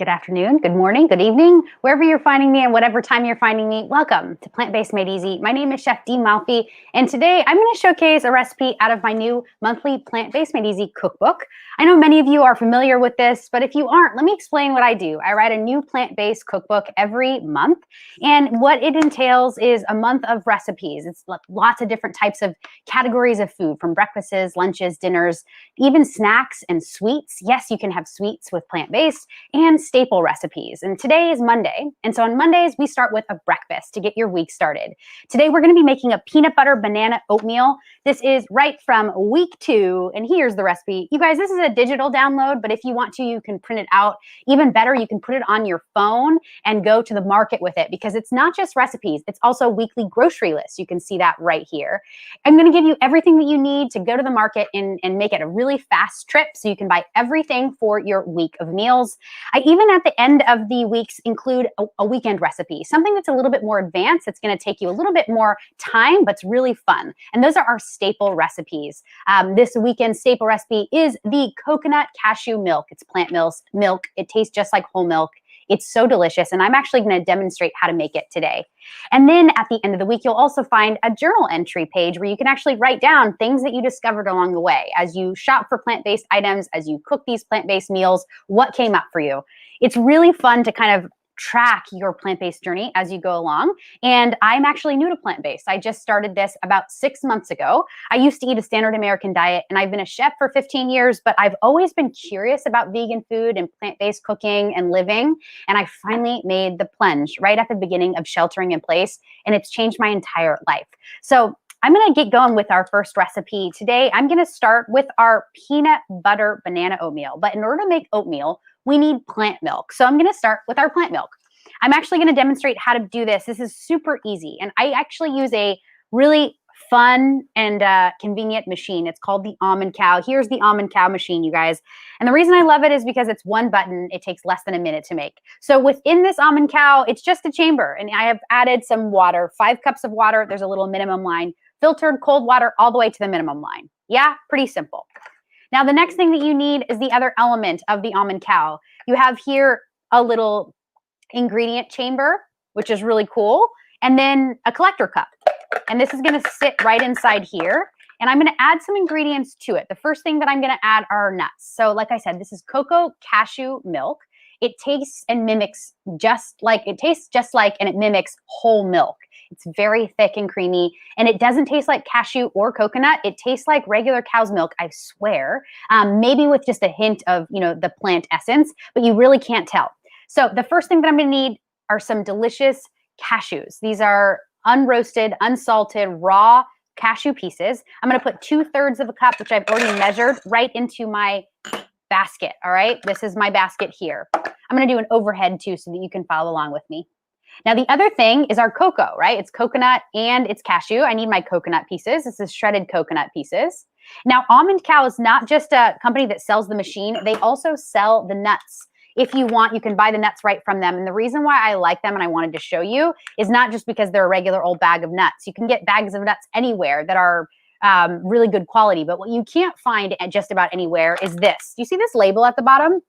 Good afternoon, good morning, good evening, wherever you're finding me and whatever time you're finding me, welcome to Plant-Based Made Easy. My name is Chef D Malfi, and today I'm going to showcase a recipe out of my new monthly Plant-Based Made Easy cookbook. I know many of you are familiar with this, but if you aren't, let me explain what I do. I write a new plant-based cookbook every month, and what it entails is a month of recipes. It's lots of different types of categories of food, from breakfasts, lunches, dinners, even snacks and sweets. Yes, you can have sweets with plant-based, and staple recipes. And today is Monday. And so on Mondays, we start with a breakfast to get your week started. Today, we're going to be making a peanut butter banana oatmeal. This is right from week 2. And here's the recipe. You guys, this is a digital download, but if you want to, you can print it out. Even better, you can put it on your phone and go to the market with it, because it's not just recipes. It's also a weekly grocery list. You can see that right here. I'm going to give you everything that you need to go to the market and make it a really fast trip so you can buy everything for your week of meals. I even at the end of the weeks include a weekend recipe, something that's a little bit more advanced. It's going to take you a little bit more time, but it's really fun. And those are our staple recipes. This weekend staple recipe is the coconut cashew milk. It's plant milk. It tastes just like whole milk. It's so delicious, and I'm actually going to demonstrate how to make it today. And then at the end of the week, you'll also find a journal entry page where you can actually write down things that you discovered along the way. As you shop for plant-based items, as you cook these plant-based meals, what came up for you? It's really fun to kind of track your plant-based journey as you go along. And I'm actually new to plant-based. I just started this about 6 months ago. I used to eat a standard American diet, and I've been a chef for 15 years, but I've always been curious about vegan food and plant-based cooking and living. And I finally made the plunge right at the beginning of sheltering in place, and it's changed my entire life. So I'm going to get going with our first recipe today. I'm going to start with our peanut butter banana oatmeal. But in order to make oatmeal, we need plant milk. So I'm going to start with our plant milk. I'm actually going to demonstrate how to do this. This is super easy. And I actually use a really fun and convenient machine. It's called the Almond Cow. Here's the Almond Cow Machine, you guys. And the reason I love it is because it's one button. It takes less than a minute to make. So within this Almond Cow, it's just a chamber. And I have added some water, 5 cups of water. There's a little minimum line. Filtered cold water all the way to the minimum line. Yeah, pretty simple. Now, the next thing that you need is the other element of the Almond Cow. You have here a little ingredient chamber, which is really cool, and then a collector cup. And this is going to sit right inside here. And I'm going to add some ingredients to it. The first thing that I'm going to add are nuts. So like I said, this is cocoa cashew milk. It tastes and mimics just like, it tastes just like, and it mimics whole milk. It's very thick and creamy, and it doesn't taste like cashew or coconut. It tastes like regular cow's milk, I swear, maybe with just a hint of, the plant essence, but you really can't tell. So the first thing that I'm going to need are some delicious cashews. These are unroasted, unsalted, raw cashew pieces. I'm going to put 2/3 of a cup, which I've already measured, right into my basket. All right, this is my basket here. I'm going to do an overhead too so that you can follow along with me. Now, the other thing is our cocoa, right? It's coconut and it's cashew. I need my coconut pieces. This is shredded coconut pieces. Now, Almond Cow is not just a company that sells the machine. They also sell the nuts. If you want, you can buy the nuts right from them. And the reason why I like them and I wanted to show you is not just because they're a regular old bag of nuts. You can get bags of nuts anywhere that are really good quality. But what you can't find at just about anywhere is this. Do you see this label at the bottom?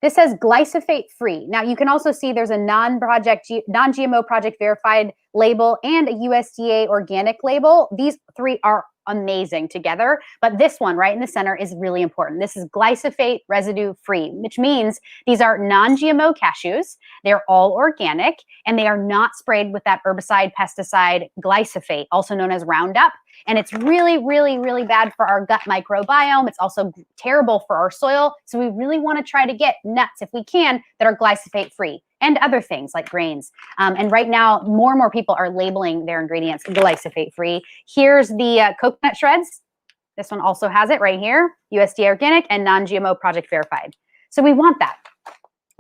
This says glyphosate free. Now you can also see there's a non-GMO project verified label and a USDA organic label. These 3 are amazing together, but this one right in the center is really important. This is glyphosate residue free, which means these are non-GMO cashews. They're all organic, and they are not sprayed with that herbicide, pesticide, glyphosate, also known as Roundup. And it's really, really, really bad for our gut microbiome. It's also terrible for our soil. So we really want to try to get nuts, if we can, that are glyphosate free, and other things like grains. And right now, more and more people are labeling their ingredients glyphosate free. Here's the coconut shreds. This one also has it right here, USDA organic and non-GMO project verified. So we want that.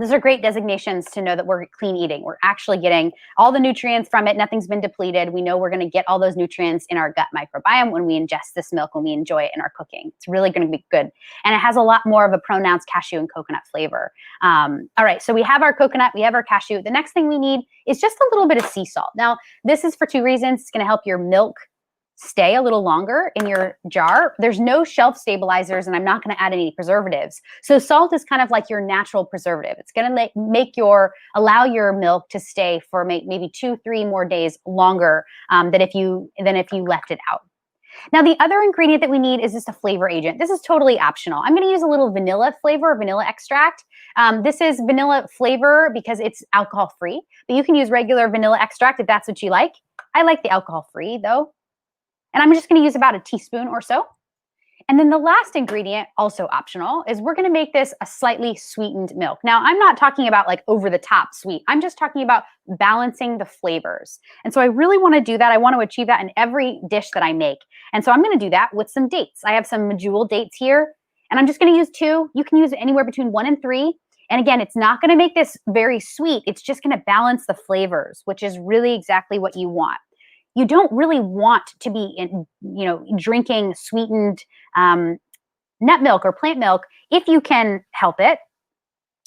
Those are great designations to know that we're clean eating. We're actually getting all the nutrients from it. Nothing's been depleted. We know we're going to get all those nutrients in our gut microbiome when we ingest this milk, when we enjoy it in our cooking. It's really going to be good. And it has a lot more of a pronounced cashew and coconut flavor. All right, so we have our coconut, we have our cashew. The next thing we need is just a little bit of sea salt. Now, this is for 2 reasons. It's going to help your milk stay a little longer in your jar. There's no shelf stabilizers, and I'm not going to add any preservatives. So salt is kind of like your natural preservative. It's going to allow your milk to stay for maybe 2-3 more days longer than if you left it out. Now, the other ingredient that we need is just a flavor agent. This is totally optional. I'm going to use a little vanilla flavor, vanilla extract. This is vanilla flavor because it's alcohol-free, but you can use regular vanilla extract if that's what you like. I like the alcohol-free though. And I'm just going to use about a teaspoon or so. And then the last ingredient, also optional, is we're going to make this a slightly sweetened milk. Now, I'm not talking about like over the top sweet. I'm just talking about balancing the flavors. And so I really want to do that. I want to achieve that in every dish that I make. And so I'm going to do that with some dates. I have some medjool dates here, and I'm just going to use 2. You can use anywhere between 1 and 3. And again, it's not going to make this very sweet. It's just going to balance the flavors, which is really exactly what you want. You don't really want to be drinking sweetened nut milk or plant milk if you can help it,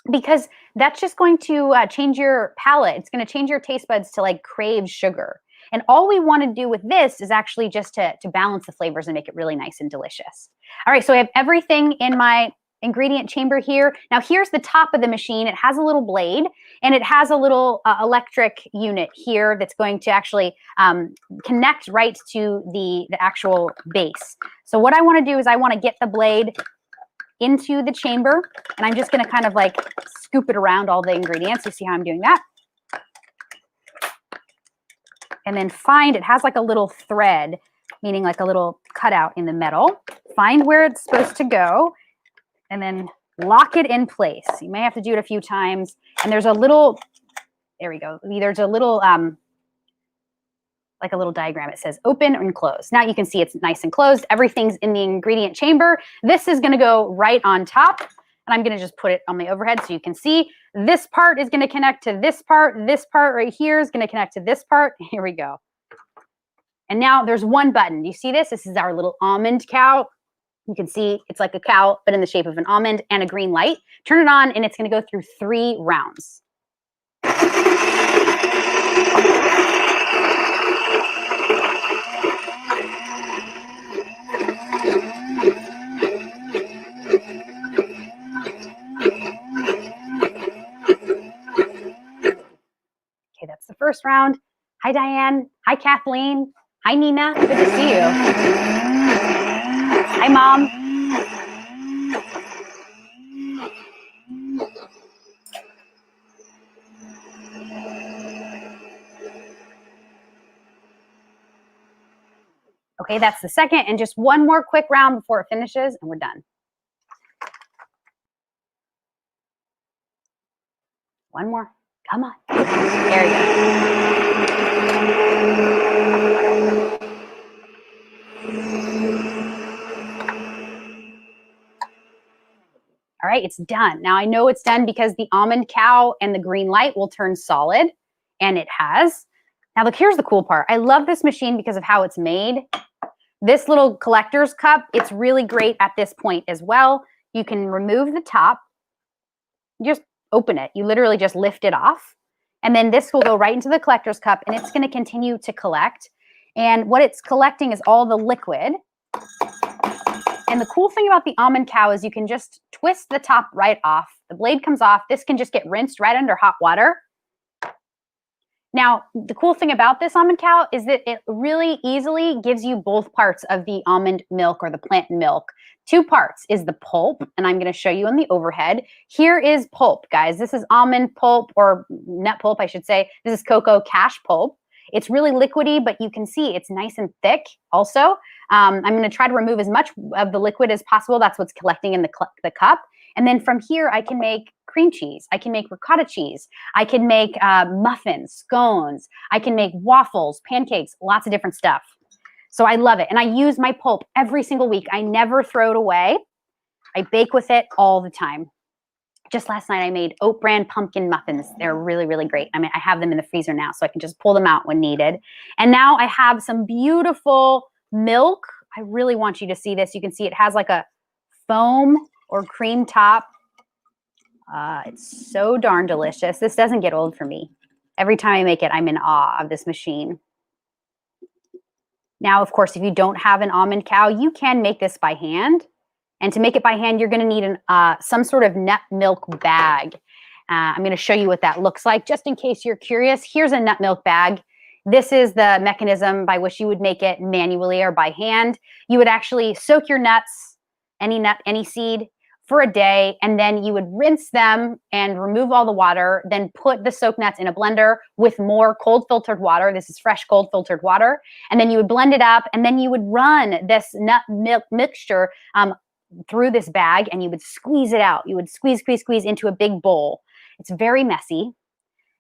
because that's just going to change your palate. It's going to change your taste buds to like crave sugar. And all we want to do with this is actually just to balance the flavors and make it really nice and delicious. All right, so I have everything in my ingredient chamber here. Now here's the top of the machine. It has a little blade, and it has a little electric unit here that's going to actually connect right to the actual base. So what I want to do is I want to get the blade into the chamber, and I'm just going to kind of like scoop it around all the ingredients. You see how I'm doing that? And then it has like a little thread, meaning like a little cutout in the metal. Find where it's supposed to go, and then lock it in place. You may have to do it a few times. And there's a little, there we go. There's a little, like a little diagram. It says open and close. Now you can see it's nice and closed. Everything's in the ingredient chamber. This is gonna go right on top. And I'm gonna just put it on my overhead so you can see. This part is gonna connect to this part. This part right here is gonna connect to this part. Here we go. And now there's one button. Do you see this? This is our little almond cow. You can see it's like a cow, but in the shape of an almond, and a green light. Turn it on, and it's going to go through 3 rounds. Okay, that's the first round. Hi, Diane. Hi, Kathleen. Hi, Nina. Good to see you. Hi, Mom. Okay, that's the second, and just one more quick round before it finishes, and we're done. One more. Come on. There you go. All right, it's done. Now I know it's done because the almond cow and the green light will turn solid, and it has. Now look, here's the cool part. I love this machine because of how it's made. This little collector's cup, it's really great at this point as well. You can remove the top, just open it. You literally just lift it off, and then this will go right into the collector's cup, and it's gonna continue to collect. And what it's collecting is all the liquid. And the cool thing about the almond cow is you can just twist the top right off. The blade comes off. This can just get rinsed right under hot water. Now, the cool thing about this almond cow is that it really easily gives you both parts of the almond milk or the plant milk. 2 parts is the pulp, and I'm going to show you on the overhead. Here is pulp, guys. This is almond pulp, or nut pulp, I should say. This is cocoa cash pulp. It's really liquidy, but you can see it's nice and thick also. I'm going to try to remove as much of the liquid as possible. That's what's collecting in the cup. And then from here, I can make cream cheese. I can make ricotta cheese. I can make muffins, scones. I can make waffles, pancakes, lots of different stuff. So I love it. And I use my pulp every single week. I never throw it away. I bake with it all the time. Just last night, I made oat bran pumpkin muffins. They're really, really great. I mean, I have them in the freezer now, so I can just pull them out when needed. And now I have some beautiful milk. I really want you to see this. You can see it has like a foam or cream top. It's so darn delicious. This doesn't get old for me. Every time I make it, I'm in awe of this machine. Now, of course, if you don't have an almond cow, you can make this by hand. And to make it by hand, you're going to need some sort of nut milk bag. I'm going to show you what that looks like, just in case you're curious. Here's a nut milk bag. This is the mechanism by which you would make it manually or by hand. You would actually soak your nuts, any nut, any seed, for a day, and then you would rinse them and remove all the water, then put the soaked nuts in a blender with more cold filtered water. This is fresh cold filtered water. And then you would blend it up, and then you would run this nut milk mixture through this bag, and you would squeeze it out. You would squeeze into a big bowl. It's very messy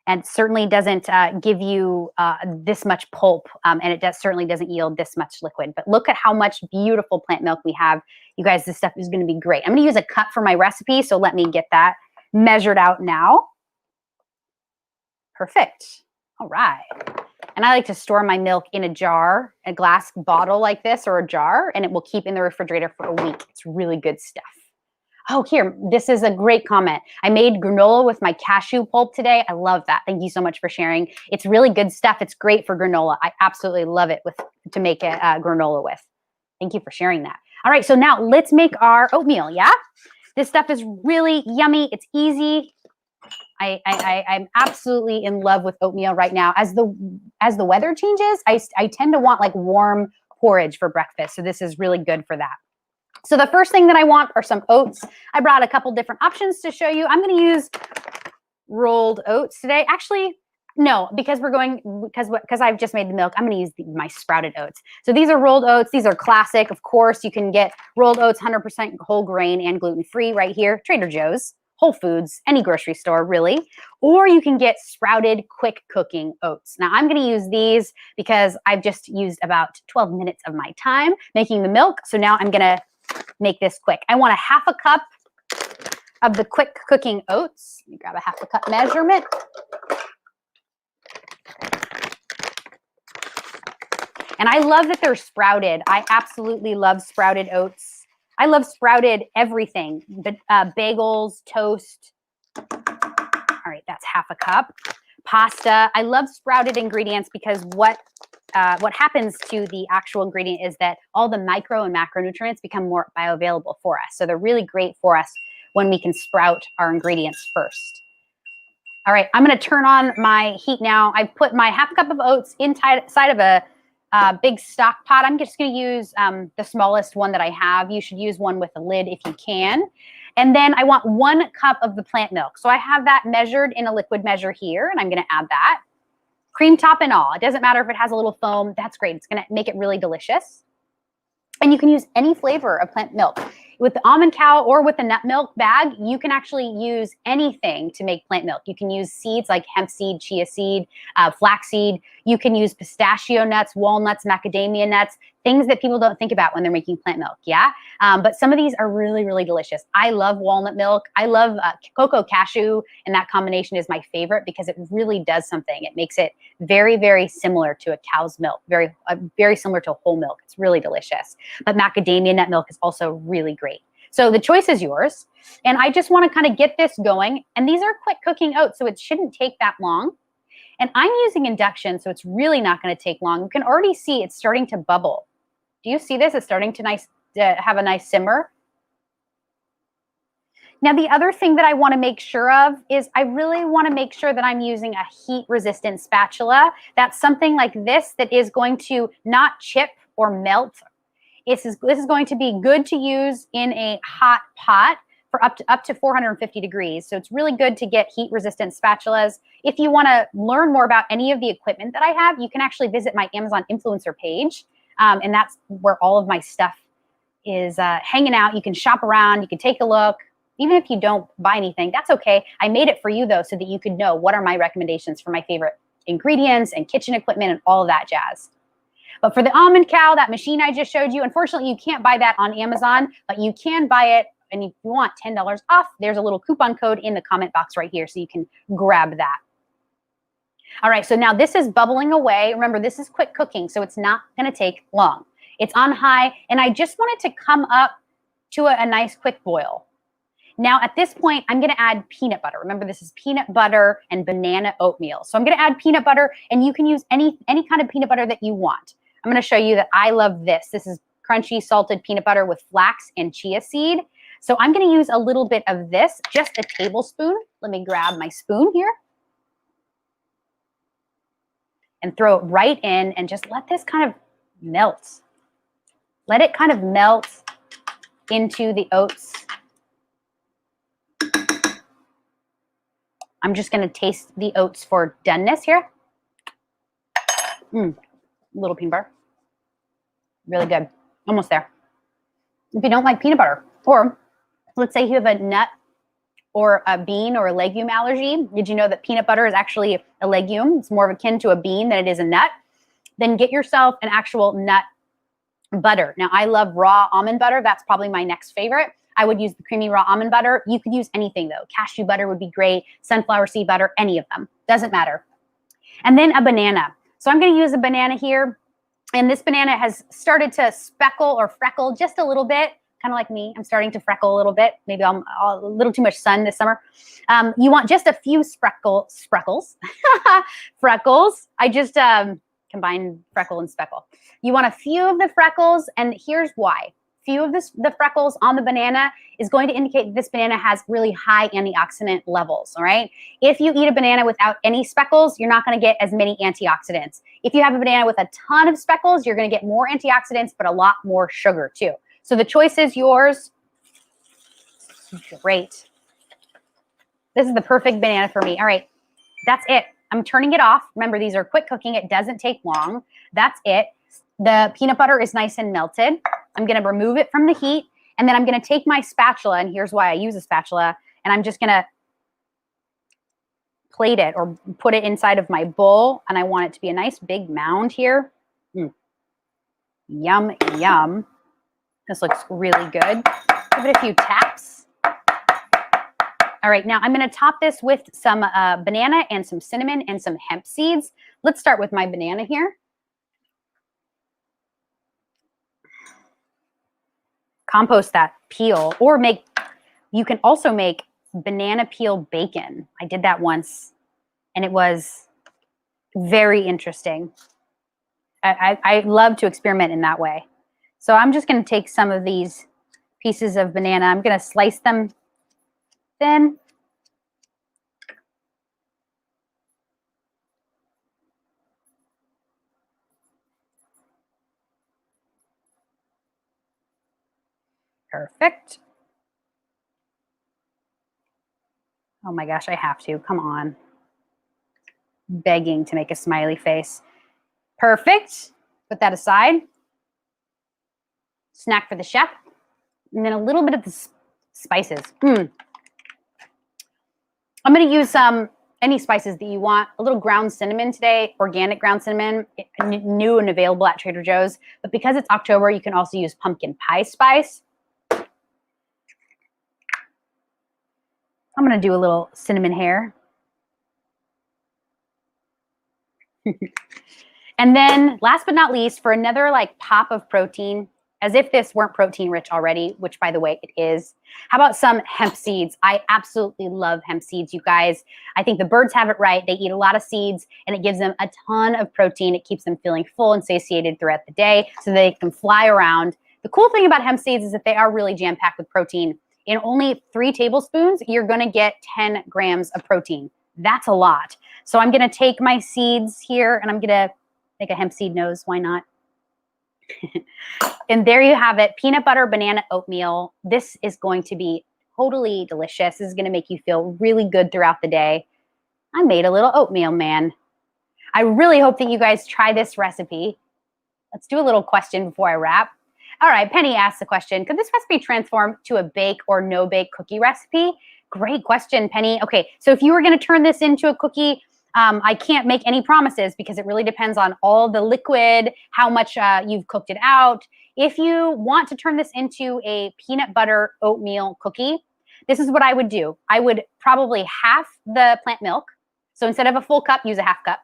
and certainly doesn't give you this much pulp, and it certainly doesn't yield this much liquid. But look at how much beautiful plant milk we have. You guys, this stuff is going to be great. I'm going to use a cup for my recipe, so let me get that measured out now. Perfect. All right. And I like to store my milk in a jar, a glass bottle like this, or a jar, and it will keep in the refrigerator for a week. It's really good stuff. Oh, here, this is a great comment. I made granola with my cashew pulp today. I love that. Thank you so much for sharing. It's really good stuff. It's great for granola. I absolutely love it to make it granola with. Thank you for sharing that. All right, so now let's make our oatmeal, yeah? This stuff is really yummy. It's easy. I'm absolutely in love with oatmeal right now. As the weather changes, I tend to want like warm porridge for breakfast. So this is really good for that. So the first thing that I want are some oats. I brought a couple different options to show you. I'm going to use rolled oats today. Actually, no, because I've just made the milk, I'm going to use my sprouted oats. So these are rolled oats. These are classic. Of course, you can get rolled oats 100% whole grain and gluten-free right here. Trader Joe's, Whole Foods, any grocery store really. Or you can get sprouted quick cooking oats. Now I'm going to use these because I've just used about 12 minutes of my time making the milk. So now I'm going to make this quick. I want a half a cup of the quick cooking oats. Let me grab a half a cup measurement. And I love that they're sprouted. I absolutely love sprouted oats. I love sprouted everything, bagels, toast. All right, that's half a cup. Pasta. I love sprouted ingredients because what happens to the actual ingredient is that all the micro and macronutrients become more bioavailable for us. So they're really great for us when we can sprout our ingredients first. All right, I'm going to turn on my heat now. I put my half cup of oats inside of a big stock pot. I'm just going to use the smallest one that I have. You should use one with a lid if you can. And then I want 1 cup of the plant milk. So I have that measured in a liquid measure here, and I'm going to add that. Cream top and all. It doesn't matter if it has a little foam. That's great. It's going to make it really delicious. And you can use any flavor of plant milk. With the almond cow or with the nut milk bag, you can actually use anything to make plant milk. You can use seeds like hemp seed, chia seed, flaxseed. You can use pistachio nuts, walnuts, macadamia nuts, things that people don't think about when they're making plant milk, yeah? But some of these are really, really delicious. I love walnut milk. I love cocoa cashew, and that combination is my favorite because it really does something. It makes it very, very similar to a cow's milk, very similar to whole milk. It's really delicious. But macadamia nut milk is also really great. So the choice is yours. And I just want to kind of get this going. And these are quick cooking oats, so it shouldn't take that long. And I'm using induction, so it's really not going to take long. You can already see it's starting to bubble. Do you see this? It's starting to have a nice simmer. Now, the other thing that I want to make sure of is I really want to make sure that I'm using a heat-resistant spatula. That's something like this that is going to not chip or melt. This is going to be good to use in a hot pot for up to 450 degrees. So it's really good to get heat-resistant spatulas. If you want to learn more about any of the equipment that I have, you can actually visit my Amazon influencer page. And that's where all of my stuff is hanging out. You can shop around. You can take a look. Even if you don't buy anything, that's okay. I made it for you, though, so that you could know what are my recommendations for my favorite ingredients and kitchen equipment and all of that jazz. But for the almond cow, that machine I just showed you, unfortunately, you can't buy that on Amazon, but you can buy it. And if you want $10 off, there's a little coupon code in the comment box right here, so you can grab that. All right, so now this is bubbling away. Remember, this is quick cooking, so it's not going to take long. It's on high, and I just want it to come up to a nice quick boil. Now, at this point, I'm going to add peanut butter. Remember, this is peanut butter and banana oatmeal. So I'm going to add peanut butter, and you can use any kind of peanut butter that you want. I'm going to show you that I love this. This is crunchy salted peanut butter with flax and chia seed. So I'm going to use a little bit of this, just a tablespoon. Let me grab my spoon here and throw it right in and just let this kind of melt. Let it kind of melt into the oats. I'm just going to taste the oats for doneness here. Little peanut butter. Really good. Almost there. If you don't like peanut butter, or let's say you have a nut or a bean or a legume allergy, did you know that peanut butter is actually a legume? It's more akin to a bean than it is a nut. Then get yourself an actual nut butter. Now, I love raw almond butter. That's probably my next favorite. I would use the creamy raw almond butter. You could use anything though. Cashew butter would be great. Sunflower seed butter, any of them. Doesn't matter. And then a banana. So I'm going to use a banana here. And this banana has started to speckle or freckle just a little bit. Kind of like me. I'm starting to freckle a little bit. Maybe I'm a little too much sun this summer. You want just a few freckles. Freckles. I just combined freckle and speckle. You want a few of the freckles, and here's why. Few of the freckles on the banana is going to indicate that this banana has really high antioxidant levels, all right? If you eat a banana without any speckles, you're not gonna get as many antioxidants. If you have a banana with a ton of speckles, you're gonna get more antioxidants, but a lot more sugar too. So the choice is yours. Great. This is the perfect banana for me. All right, that's it. I'm turning it off. Remember, these are quick cooking. It doesn't take long. That's it. The peanut butter is nice and melted. I'm going to remove it from the heat, and then I'm going to take my spatula, and here's why I use a spatula, and I'm just going to plate it or put it inside of my bowl, and I want it to be a nice big mound here. Yum, yum. This looks really good. Give it a few taps. All right, now I'm going to top this with some banana and some cinnamon and some hemp seeds. Let's start with my banana here. Compost that peel, or you can also make banana peel bacon. I did that once and it was very interesting. I love to experiment in that way. So I'm just going to take some of these pieces of banana. I'm going to slice them thin. Perfect. Oh my gosh, I have to. Come on. Begging to make a smiley face. Perfect. Put that aside. Snack for the chef. And then a little bit of the spices. I'm going to use any spices that you want. A little ground cinnamon today, organic ground cinnamon, new and available at Trader Joe's. But because it's October, you can also use pumpkin pie spice. I'm going to do a little cinnamon hair. And then last but not least, for another like pop of protein, as if this weren't protein rich already, which by the way, it is. How about some hemp seeds? I absolutely love hemp seeds, you guys. I think the birds have it right. They eat a lot of seeds and it gives them a ton of protein. It keeps them feeling full and satiated throughout the day so they can fly around. The cool thing about hemp seeds is that they are really jam-packed with protein. In only 3 tablespoons, you're gonna get 10 grams of protein. That's a lot. So I'm gonna take my seeds here and I'm gonna make a hemp seed nose, why not? And there you have it, peanut butter banana oatmeal. This is going to be totally delicious. This is gonna make you feel really good throughout the day. I made a little oatmeal, man. I really hope that you guys try this recipe. Let's do a little question before I wrap. All right, Penny asked the question, could this recipe transform to a bake or no bake cookie recipe? Great question, Penny. Okay, so if you were gonna turn this into a cookie, I can't make any promises because it really depends on all the liquid, how much you've cooked it out. If you want to turn this into a peanut butter oatmeal cookie, this is what I would do. I would probably half the plant milk. So instead of a full cup, use a half cup.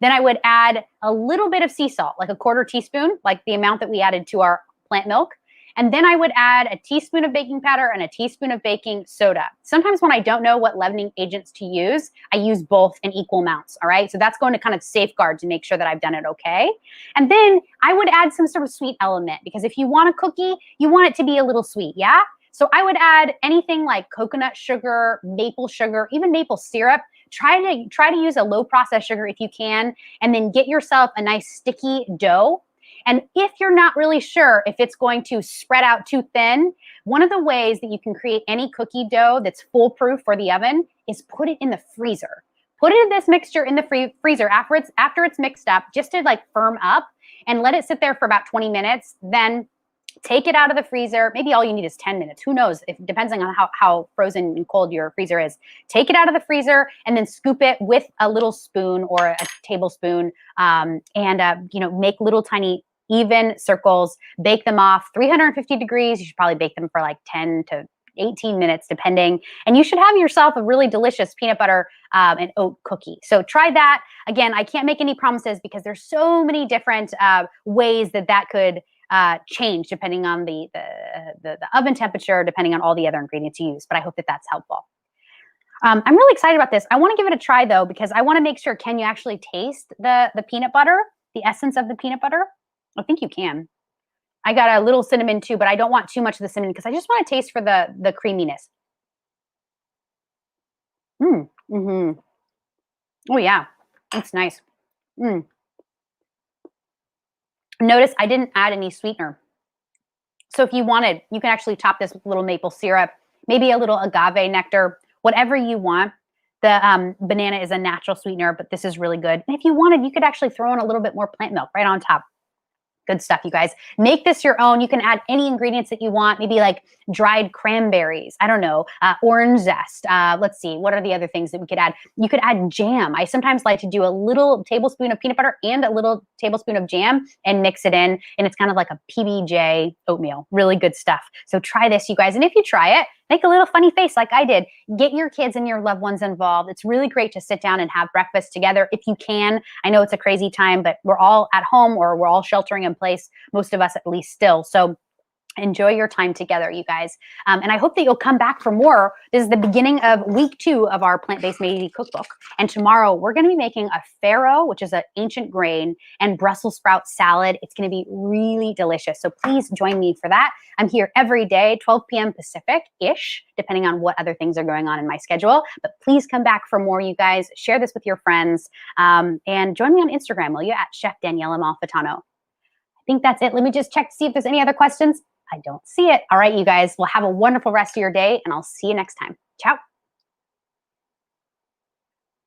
Then I would add a little bit of sea salt, like a 1/4 teaspoon, like the amount that we added to our plant milk. And then I would add a teaspoon of baking powder and a teaspoon of baking soda. Sometimes when I don't know what leavening agents to use, I use both in equal amounts, all right? So that's going to kind of safeguard to make sure that I've done it okay. And then I would add some sort of sweet element, because if you want a cookie, you want it to be a little sweet, yeah? So I would add anything like coconut sugar, maple sugar, even maple syrup. Try to use a low processed sugar if you can, and then get yourself a nice sticky dough. And if you're not really sure if it's going to spread out too thin, one of the ways that you can create any cookie dough that's foolproof for the oven is put it in the freezer. Put this mixture in the freezer after it's mixed up, just to like firm up, and let it sit there for about 20 minutes. Then take it out of the freezer. Maybe all you need is 10 minutes. Who knows? Depending on how frozen and cold your freezer is. Take it out of the freezer and then scoop it with a little spoon or a tablespoon, and make little tiny even circles. Bake them off 350 degrees. You should probably bake them for like 10 to 18 minutes, depending. And you should have yourself a really delicious peanut butter and oat cookie. So try that. Again, I can't make any promises because there's so many different ways that could change depending on the oven temperature, depending on all the other ingredients you use. But I hope that that's helpful. I'm really excited about this. I want to give it a try though, because I want to make sure, can you actually taste the peanut butter, the essence of the peanut butter? I think you can. I got a little cinnamon too, but I don't want too much of the cinnamon because I just want to taste for the creaminess. Oh yeah, that's nice. Notice I didn't add any sweetener. So if you wanted, you can actually top this with a little maple syrup, maybe a little agave nectar, whatever you want. The banana is a natural sweetener, but this is really good. And if you wanted, you could actually throw in a little bit more plant milk right on top. Good stuff, you guys. Make this your own. You can add any ingredients that you want, maybe like dried cranberries. I don't know, orange zest. Let's see, what are the other things that we could add? You could add jam. I sometimes like to do a little tablespoon of peanut butter and a little tablespoon of jam and mix it in. And it's kind of like a PBJ oatmeal. Really good stuff. So try this, you guys. And if you try it, make a little funny face like I did. Get your kids and your loved ones involved. It's really great to sit down and have breakfast together if you can. I know it's a crazy time, but we're all at home, or we're all sheltering in place, most of us at least still. So enjoy your time together, you guys. And I hope that you'll come back for more. This is the beginning of week 2 of our plant-based made easy cookbook. And tomorrow we're going to be making a farro, which is an ancient grain, and Brussels sprout salad. It's going to be really delicious. So please join me for that. I'm here every day, 12 p.m. Pacific-ish, depending on what other things are going on in my schedule. But please come back for more, you guys. Share this with your friends. And join me on Instagram, will you, at Chef Daniela Malfitano. I think that's it. Let me just check to see if there's any other questions. I don't see it. All right, you guys. Well, have a wonderful rest of your day, and I'll see you next time. Ciao.